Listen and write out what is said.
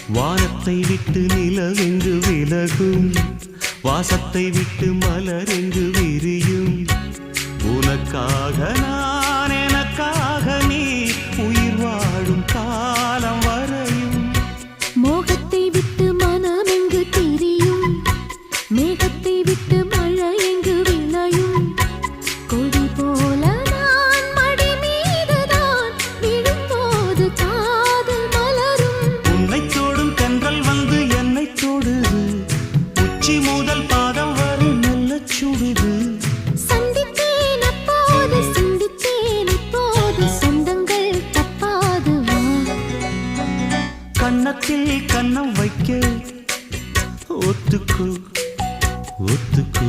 வானத்தை விட்டு நிலவெங்கு விலகும், வாசத்தை விட்டு மலரெங்கு விரியும். உனக்காக நான், எனக்காக நீ, உயிர் வாழும் காலம் வரையும். மோகத்தை விட்டு மனம் எங்கு திரியும், மேகத்தை விட்டு மழை எங்கு விளையும். கொடி போல நான் மடி மீதுதான் விழும்போது காதல் மலரும். உன்னை தோடும் தென்றல் வந்து என்னை தொடுது, உச்சி முதல் பாதம் வரை நல்ல சுடுது. சந்தித்தேன் அப்போது, சிந்தித்தேன் இப்போது, சொந்தங்கள் தப்பாது வா. கன்னத்தில் கன்னம் வைக்க ஒத்துக்கு ஒத்துக்கு.